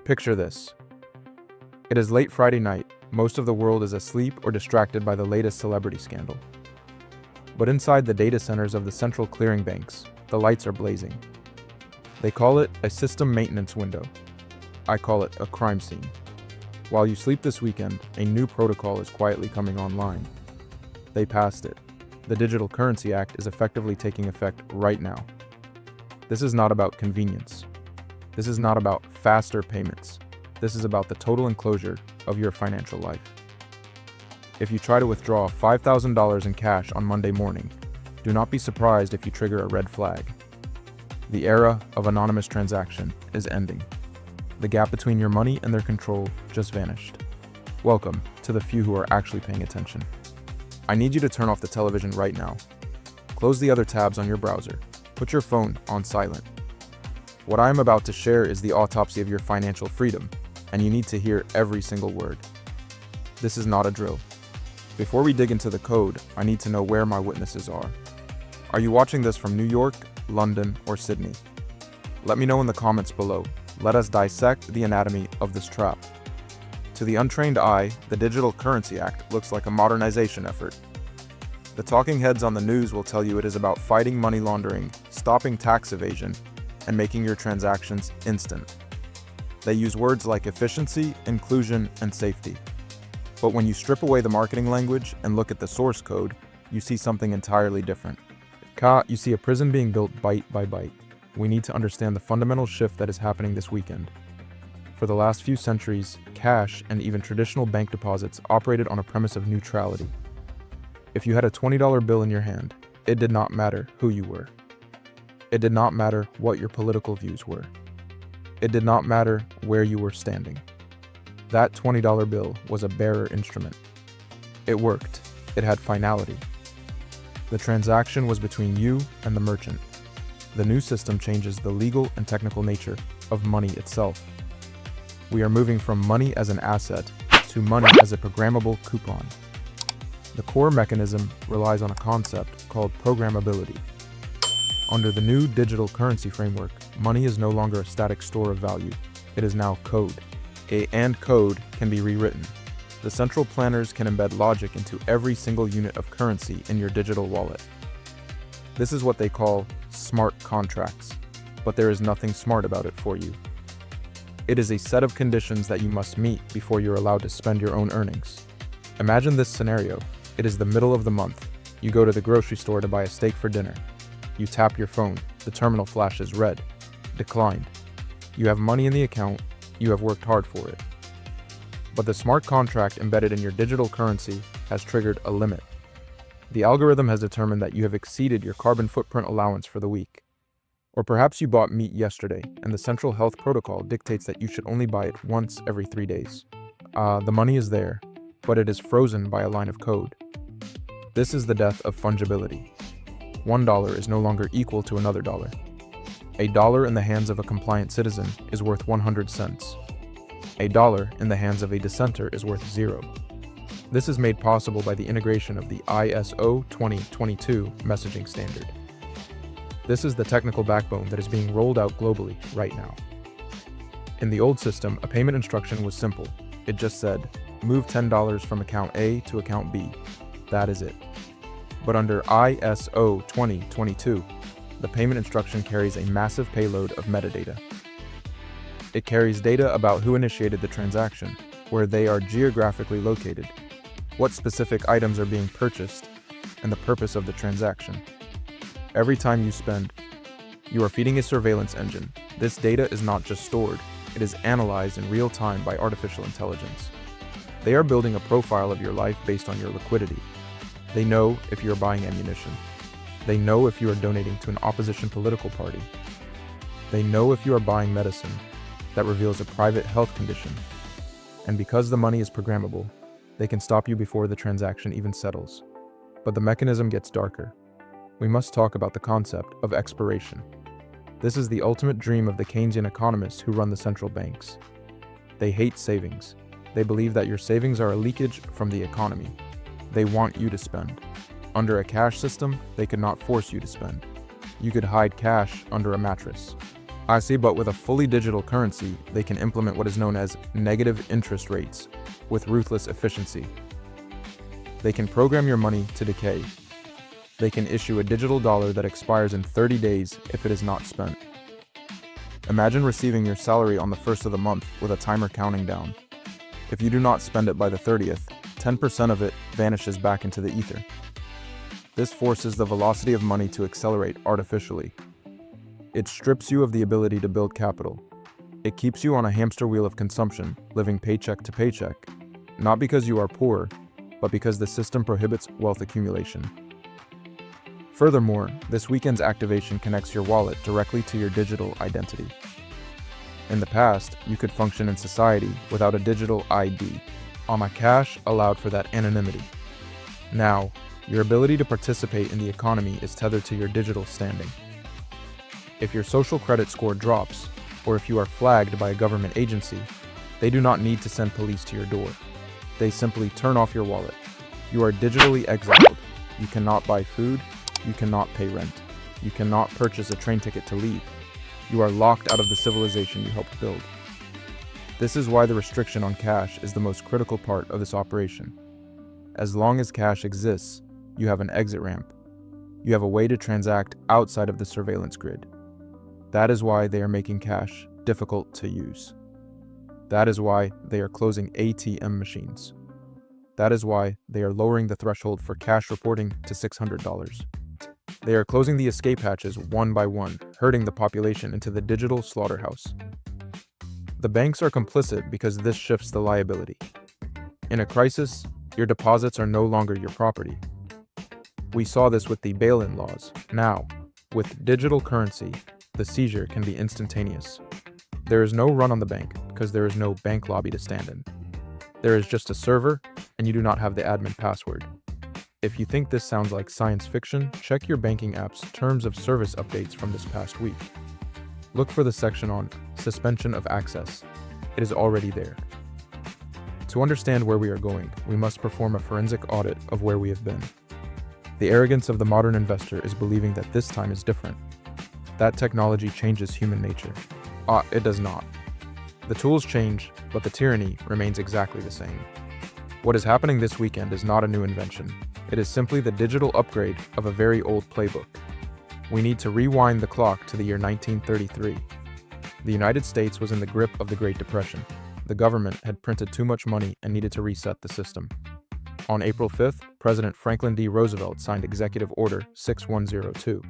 Picture this. It is late Friday night. Most of the world is asleep or distracted by the latest celebrity scandal. But inside the data centers of the central clearing banks, the lights are blazing. They call it a system maintenance window. I call it a crime scene. While you sleep this weekend, a new protocol is quietly coming online. They passed it. The Digital Currency Act is effectively taking effect right now. This is not about convenience. This is not about faster payments. This is about the total enclosure of your financial life. If you try to withdraw $5,000 in cash on Monday morning, do not be surprised if you trigger a red flag. The era of anonymous transaction is ending. The gap between your money and their control just vanished. Welcome to the few who are actually paying attention. I need you to turn off the television right now. Close the other tabs on your browser. Put your phone on silent. What I am about to share is the autopsy of your financial freedom, and you need to hear every single word. This is not a drill. Before we dig into the code, I need to know where my witnesses are. Are you watching this from New York, London, or Sydney? Let me know in the comments below. Let us dissect the anatomy of this trap. To the untrained eye, the Digital Currency Act looks like a modernization effort. The talking heads on the news will tell you it is about fighting money laundering, stopping tax evasion, and making your transactions instant. They use words like efficiency, inclusion, and safety. But when you strip away the marketing language and look at the source code, you see something entirely different. You see a prison being built byte by byte. We need to understand the fundamental shift that is happening this weekend. For the last few centuries, cash and even traditional bank deposits operated on a premise of neutrality. If you had a $20 bill in your hand, it did not matter who you were. It did not matter what your political views were. It did not matter where you were standing. That $20 bill was a bearer instrument. It worked. It had finality. The transaction was between you and the merchant. The new system changes the legal and technical nature of money itself. We are moving from money as an asset to money as a programmable coupon. The core mechanism relies on a concept called programmability. Under the new digital currency framework, money is no longer a static store of value. It is now code. And code can be rewritten. The central planners can embed logic into every single unit of currency in your digital wallet. This is what they call smart contracts, but there is nothing smart about it for you. It is a set of conditions that you must meet before you're allowed to spend your own earnings. Imagine this scenario. It is the middle of the month. You go to the grocery store to buy a steak for dinner. You tap your phone. The terminal flashes red. Declined. You have money in the account. You have worked hard for it. But the smart contract embedded in your digital currency has triggered a limit. The algorithm has determined that you have exceeded your carbon footprint allowance for the week. Or perhaps you bought meat yesterday, and the Central Health Protocol dictates that you should only buy it once every 3 days. The money is there, but it is frozen by a line of code. This is the death of fungibility. $1 is no longer equal to another dollar. A dollar in the hands of a compliant citizen is worth 100 cents. A dollar in the hands of a dissenter is worth 0. This is made possible by the integration of the ISO 2022 messaging standard. This is the technical backbone that is being rolled out globally right now. In the old system, a payment instruction was simple. It just said, move $10 from account A to account B. That is it. But under ISO 2022, the payment instruction carries a massive payload of metadata. It carries data about who initiated the transaction, where they are geographically located, what specific items are being purchased, and the purpose of the transaction. Every time you spend, you are feeding a surveillance engine. This data is not just stored, it is analyzed in real time by artificial intelligence. They are building a profile of your life based on your liquidity. They know if you are buying ammunition. They know if you are donating to an opposition political party. They know if you are buying medicine that reveals a private health condition. And because the money is programmable, they can stop you before the transaction even settles. But the mechanism gets darker. We must talk about the concept of expiration. This is the ultimate dream of the Keynesian economists who run the central banks. They hate savings. They believe that your savings are a leakage from the economy. They want you to spend. Under a cash system, they could not force you to spend. You could hide cash under a mattress. I see, but with a fully digital currency, they can implement what is known as negative interest rates with ruthless efficiency. They can program your money to decay. They can issue a digital dollar that expires in 30 days if it is not spent. Imagine receiving your salary on the 1st of the month with a timer counting down. If you do not spend it by the 30th, 10% of it vanishes back into the ether. This forces the velocity of money to accelerate artificially. It strips you of the ability to build capital. It keeps you on a hamster wheel of consumption, living paycheck to paycheck, not because you are poor, but because the system prohibits wealth accumulation. Furthermore, this weekend's activation connects your wallet directly to your digital identity. In the past, you could function in society without a digital ID. Cash allowed for that anonymity. Now, your ability to participate in the economy is tethered to your digital standing. If your social credit score drops, or if you are flagged by a government agency, they do not need to send police to your door. They simply turn off your wallet. You are digitally exiled. You cannot buy food. You cannot pay rent. You cannot purchase a train ticket to leave. You are locked out of the civilization you helped build. This is why the restriction on cash is the most critical part of this operation. As long as cash exists, you have an exit ramp. You have a way to transact outside of the surveillance grid. That is why they are making cash difficult to use. That is why they are closing ATM machines. That is why they are lowering the threshold for cash reporting to $600. They are closing the escape hatches one by one, herding the population into the digital slaughterhouse. The banks are complicit because this shifts the liability. In a crisis, your deposits are no longer your property. We saw this with the bail-in laws. Now, with digital currency, the seizure can be instantaneous. There is no run on the bank because there is no bank lobby to stand in. There is just a server, and you do not have the admin password. If you think this sounds like science fiction, check your banking app's terms of service updates from this past week. Look for the section on suspension of access. It is already there. To understand where we are going, we must perform a forensic audit of where we have been. The arrogance of the modern investor is believing that this time is different. That technology changes human nature. It does not. The tools change, but the tyranny remains exactly the same. What is happening this weekend is not a new invention. It is simply the digital upgrade of a very old playbook. We need to rewind the clock to the year 1933. The United States was in the grip of the Great Depression. The government had printed too much money and needed to reset the system. On April 5th, President Franklin D. Roosevelt signed Executive Order 6102.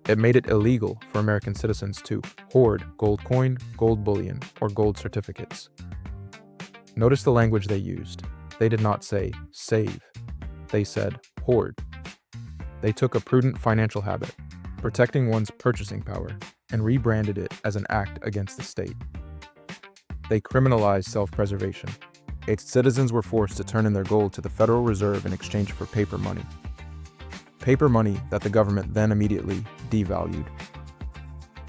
It made it illegal for American citizens to hoard gold coin, gold bullion, or gold certificates. Notice the language they used. They did not say save. They said hoard. They took a prudent financial habit, protecting one's purchasing power, and rebranded it as an act against the state. They criminalized self-preservation. Its citizens were forced to turn in their gold to the Federal Reserve in exchange for paper money. Paper money that the government then immediately devalued.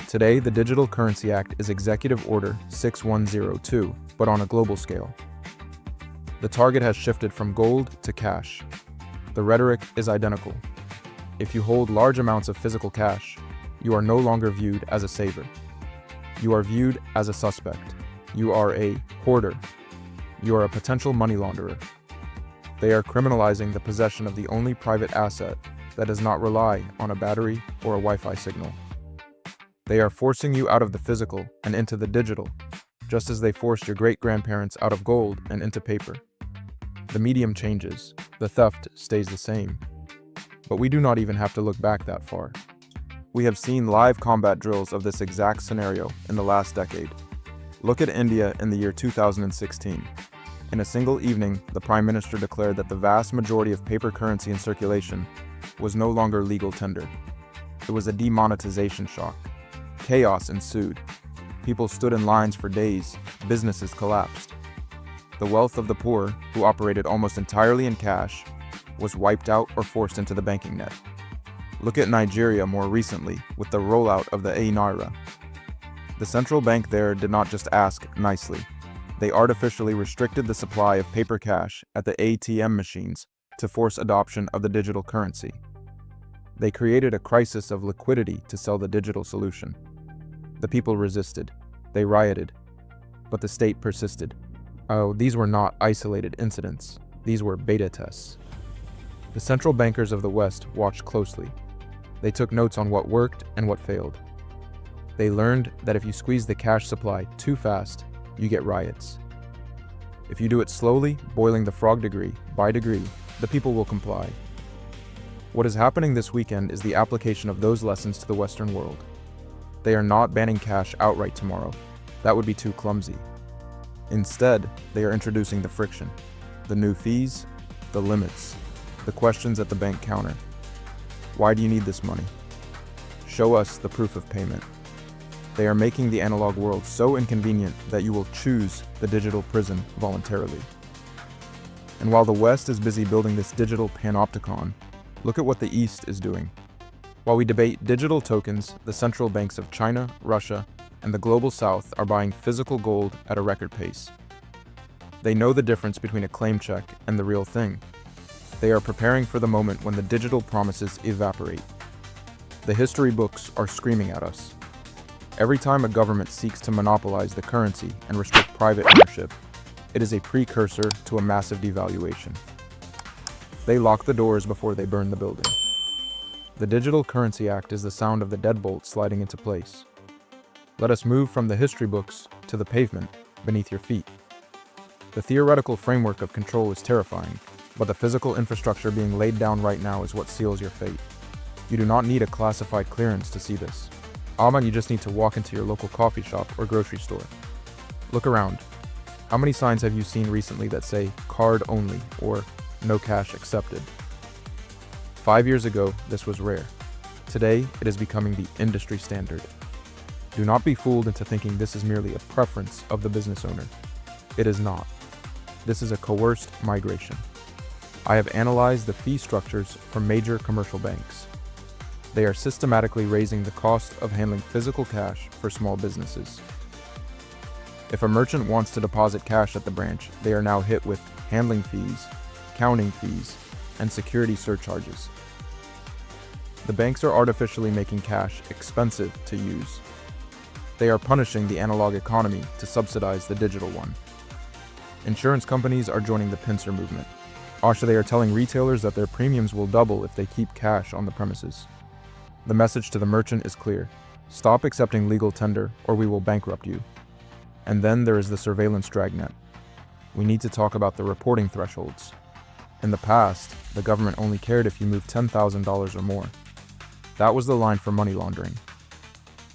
Today, the Digital Currency Act is Executive Order 6102, but on a global scale. The target has shifted from gold to cash. The rhetoric is identical. If you hold large amounts of physical cash, you are no longer viewed as a saver. You are viewed as a suspect. You are a hoarder. You are a potential money launderer. They are criminalizing the possession of the only private asset that does not rely on a battery or a Wi-Fi signal. They are forcing you out of the physical and into the digital, just as they forced your great-grandparents out of gold and into paper. The medium changes, the theft stays the same. But we do not even have to look back that far. We have seen live combat drills of this exact scenario in the last decade. Look at India in the year 2016. In a single evening, the Prime Minister declared that the vast majority of paper currency in circulation was no longer legal tender. It was a demonetization shock. Chaos ensued. People stood in lines for days. Businesses collapsed. The wealth of the poor, who operated almost entirely in cash, was wiped out or forced into the banking net. Look at Nigeria more recently with the rollout of the naira. The central bank there did not just ask nicely. They artificially restricted the supply of paper cash at the ATM machines to force adoption of the digital currency. They created a crisis of liquidity to sell the digital solution. The people resisted. They rioted. But the state persisted. Oh, these were not isolated incidents. These were beta tests. The central bankers of the West watched closely. They took notes on what worked and what failed. They learned that if you squeeze the cash supply too fast, you get riots. If you do it slowly, boiling the frog degree by degree, the people will comply. What is happening this weekend is the application of those lessons to the Western world. They are not banning cash outright tomorrow. That would be too clumsy. Instead, they are introducing the friction, the new fees, the limits, the questions at the bank counter. Why do you need this money? Show us the proof of payment. They are making the analog world so inconvenient that you will choose the digital prison voluntarily. And while the West is busy building this digital panopticon, look at what the East is doing. While we debate digital tokens, the central banks of China, Russia, and the global South are buying physical gold at a record pace. They know the difference between a claim check and the real thing. They are preparing for the moment when the digital promises evaporate. The history books are screaming at us. Every time a government seeks to monopolize the currency and restrict private ownership, it is a precursor to a massive devaluation. They lock the doors before they burn the building. The Digital Currency Act is the sound of the deadbolt sliding into place. Let us move from the history books to the pavement beneath your feet. The theoretical framework of control is terrifying, but the physical infrastructure being laid down right now is what seals your fate. You do not need a classified clearance to see this. You just need to walk into your local coffee shop or grocery store. Look around. How many signs have you seen recently that say card only or no cash accepted? 5 years ago, this was rare. Today, it is becoming the industry standard. Do not be fooled into thinking this is merely a preference of the business owner. It is not. This is a coerced migration. I have analyzed the fee structures for major commercial banks. They are systematically raising the cost of handling physical cash for small businesses. If a merchant wants to deposit cash at the branch, they are now hit with handling fees, counting fees, and security surcharges. The banks are artificially making cash expensive to use. They are punishing the analog economy to subsidize the digital one. Insurance companies are joining the pincer movement. They are telling retailers that their premiums will double if they keep cash on the premises. The message to the merchant is clear. Stop accepting legal tender or we will bankrupt you. And then there is the surveillance dragnet. We need to talk about the reporting thresholds. In the past, the government only cared if you moved $10,000 or more. That was the line for money laundering.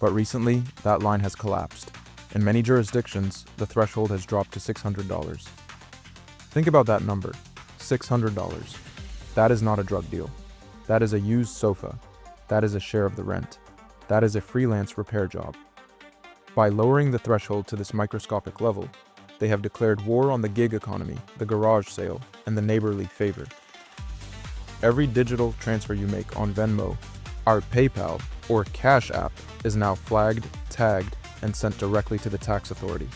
But recently, that line has collapsed. In many jurisdictions, the threshold has dropped to $600. Think about that number, $600. That is not a drug deal. That is a used sofa. That is a share of the rent. That is a freelance repair job. By lowering the threshold to this microscopic level, they have declared war on the gig economy, the garage sale, and the neighborly favor. Every digital transfer you make on Venmo, our PayPal, or Cash App is now flagged, tagged, and sent directly to the tax authority.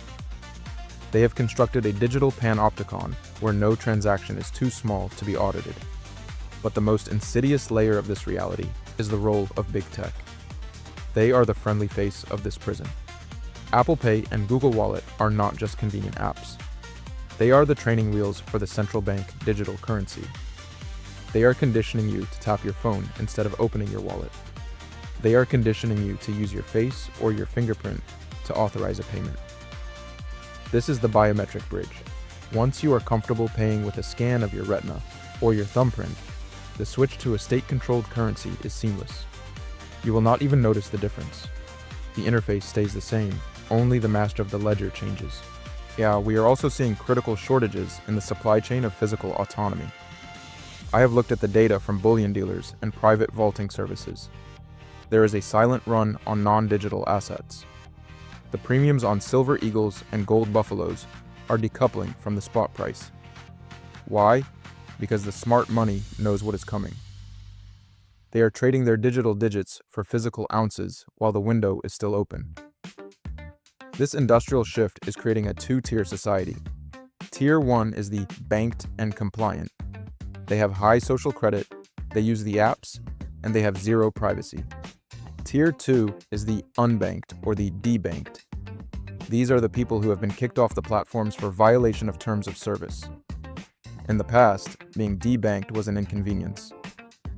They have constructed a digital panopticon where no transaction is too small to be audited. But the most insidious layer of this reality is the role of big tech. They are the friendly face of this prison. Apple Pay and Google Wallet are not just convenient apps. They are the training wheels for the central bank digital currency. They are conditioning you to tap your phone instead of opening your wallet. They are conditioning you to use your face or your fingerprint to authorize a payment. This is the biometric bridge. Once you are comfortable paying with a scan of your retina or your thumbprint, the switch to a state-controlled currency is seamless. You will not even notice the difference. The interface stays the same, only the master of the ledger changes. We are also seeing critical shortages in the supply chain of physical autonomy. I have looked at the data from bullion dealers and private vaulting services. There is a silent run on non-digital assets. The premiums on silver eagles and gold buffaloes are decoupling from the spot price. Why? Because the smart money knows what is coming. They are trading their digital digits for physical ounces while the window is still open. This industrial shift is creating a two-tier society. Tier 1 is the banked and compliant. They have high social credit, they use the apps, and they have zero privacy. Tier 2 is the unbanked or the debanked. These are the people who have been kicked off the platforms for violation of terms of service. In the past, being debanked was an inconvenience.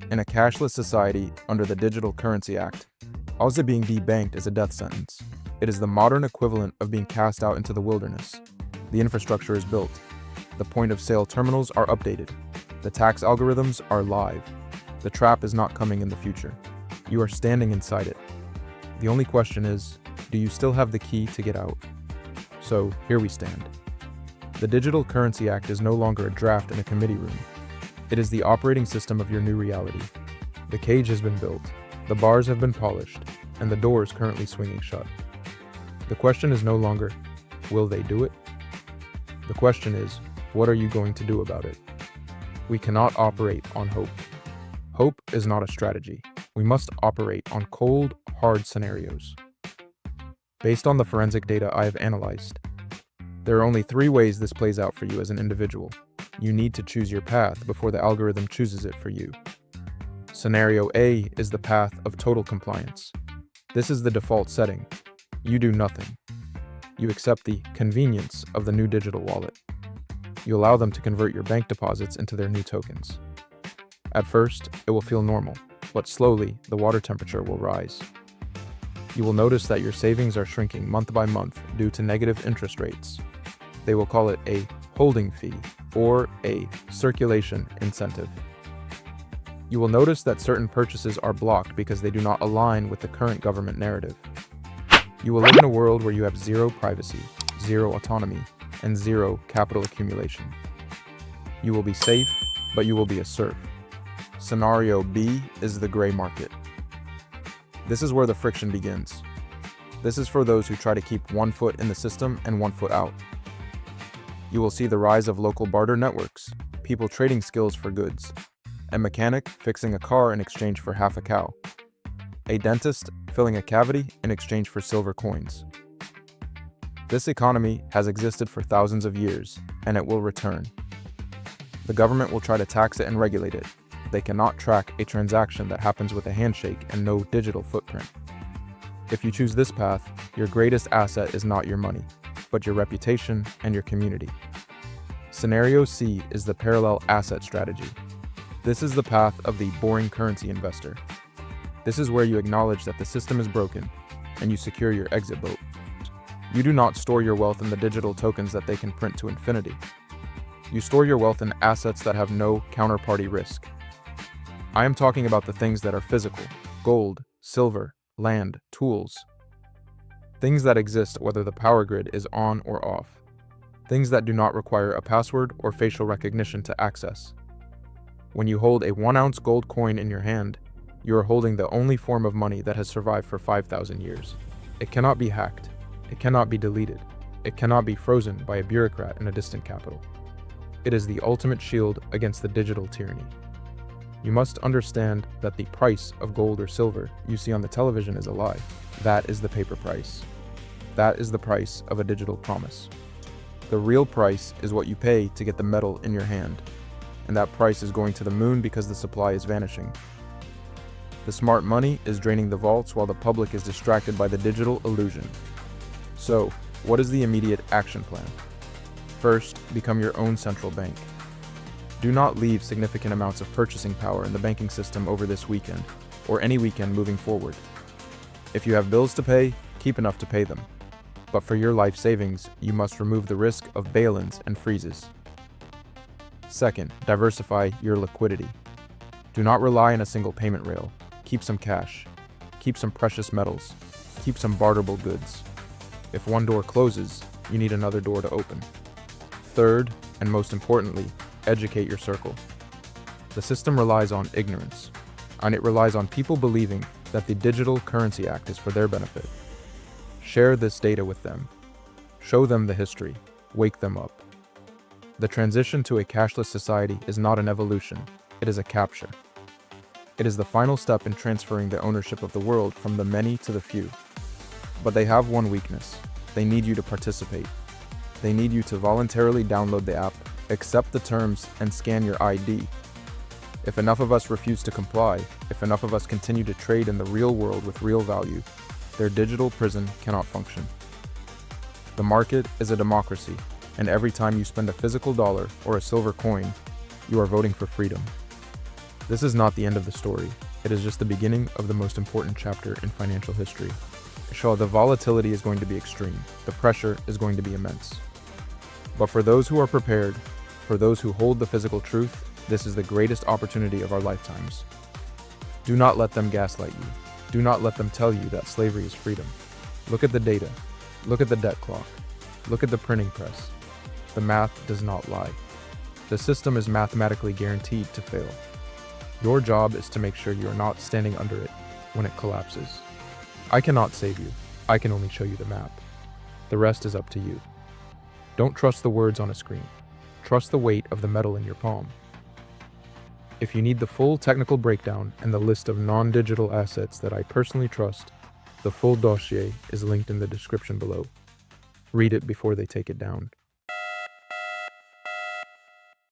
In a cashless society under the Digital Currency Act, also being debanked is a death sentence. It is the modern equivalent of being cast out into the wilderness. The infrastructure is built. The point-of-sale terminals are updated. The tax algorithms are live. The trap is not coming in the future. You are standing inside it. The only question is, do you still have the key to get out? So, here we stand. The Digital Currency Act is no longer a draft in a committee room. It is the operating system of your new reality. The cage has been built, the bars have been polished, and the door is currently swinging shut. The question is no longer, will they do it? The question is, what are you going to do about it? We cannot operate on hope. Hope is not a strategy. We must operate on cold, hard scenarios. Based on the forensic data I have analyzed, there are only 3 ways this plays out for you as an individual. You need to choose your path before the algorithm chooses it for you. Scenario A is the path of total compliance. This is the default setting. You do nothing. You accept the convenience of the new digital wallet. You allow them to convert your bank deposits into their new tokens. At first, it will feel normal, but slowly, the water temperature will rise. You will notice that your savings are shrinking month by month due to negative interest rates. They will call it a holding fee or a circulation incentive. You will notice that certain purchases are blocked because they do not align with the current government narrative. You will live in a world where you have zero privacy, zero autonomy, and zero capital accumulation. You will be safe, but you will be a serf. Scenario B is the gray market. This is where the friction begins. This is for those who try to keep one foot in the system and one foot out. You will see the rise of local barter networks, people trading skills for goods, a mechanic fixing a car in exchange for half a cow, a dentist filling a cavity in exchange for silver coins. This economy has existed for thousands of years, and it will return. The government will try to tax it and regulate it. They cannot track a transaction that happens with a handshake and no digital footprint. If you choose this path, your greatest asset is not your money, but your reputation and your community. Scenario C is the parallel asset strategy. This is the path of the boring currency investor. This is where you acknowledge that the system is broken, and you secure your exit boat. You do not store your wealth in the digital tokens that they can print to infinity. You store your wealth in assets that have no counterparty risk. I am talking about the things that are physical: gold, silver, land, tools. Things that exist whether the power grid is on or off. Things that do not require a password or facial recognition to access. When you hold a 1-ounce gold coin in your hand, you are holding the only form of money that has survived for 5,000 years. It cannot be hacked. It cannot be deleted. It cannot be frozen by a bureaucrat in a distant capital. It is the ultimate shield against the digital tyranny. You must understand that the price of gold or silver you see on the television is a lie. That is the paper price. That is the price of a digital promise. The real price is what you pay to get the metal in your hand, and that price is going to the moon because the supply is vanishing. The smart money is draining the vaults while the public is distracted by the digital illusion. So, what is the immediate action plan? First, become your own central bank. Do not leave significant amounts of purchasing power in the banking system over this weekend, or any weekend moving forward. If you have bills to pay, keep enough to pay them. But for your life savings, you must remove the risk of bail-ins and freezes. Second, diversify your liquidity. Do not rely on a single payment rail. Keep some cash. Keep some precious metals. Keep some barterable goods. If one door closes, you need another door to open. Third, and most importantly, educate your circle. The system relies on ignorance, and it relies on people believing that the Digital Currency Act is for their benefit. Share this data with them. Show them the history. Wake them up. The transition to a cashless society is not an evolution, it is a capture. It is the final step in transferring the ownership of the world from the many to the few. But they have one weakness. They need you to participate. They need you to voluntarily download the app, accept the terms, and scan your ID. If enough of us refuse to comply, if enough of us continue to trade in the real world with real value, their digital prison cannot function. The market is a democracy, and every time you spend a physical dollar or a silver coin, you are voting for freedom. This is not the end of the story. It is just the beginning of the most important chapter in financial history. The volatility is going to be extreme. The pressure is going to be immense. But for those who are prepared, for those who hold the physical truth, this is the greatest opportunity of our lifetimes. Do not let them gaslight you. Do not let them tell you that slavery is freedom. Look at the data. Look at the debt clock. Look at the printing press. The math does not lie. The system is mathematically guaranteed to fail. Your job is to make sure you are not standing under it when it collapses. I cannot save you. I can only show you the map. The rest is up to you. Don't trust the words on a screen. Trust the weight of the metal in your palm. If you need the full technical breakdown and the list of non-digital assets that I personally trust, the full dossier is linked in the description below. Read it before they take it down.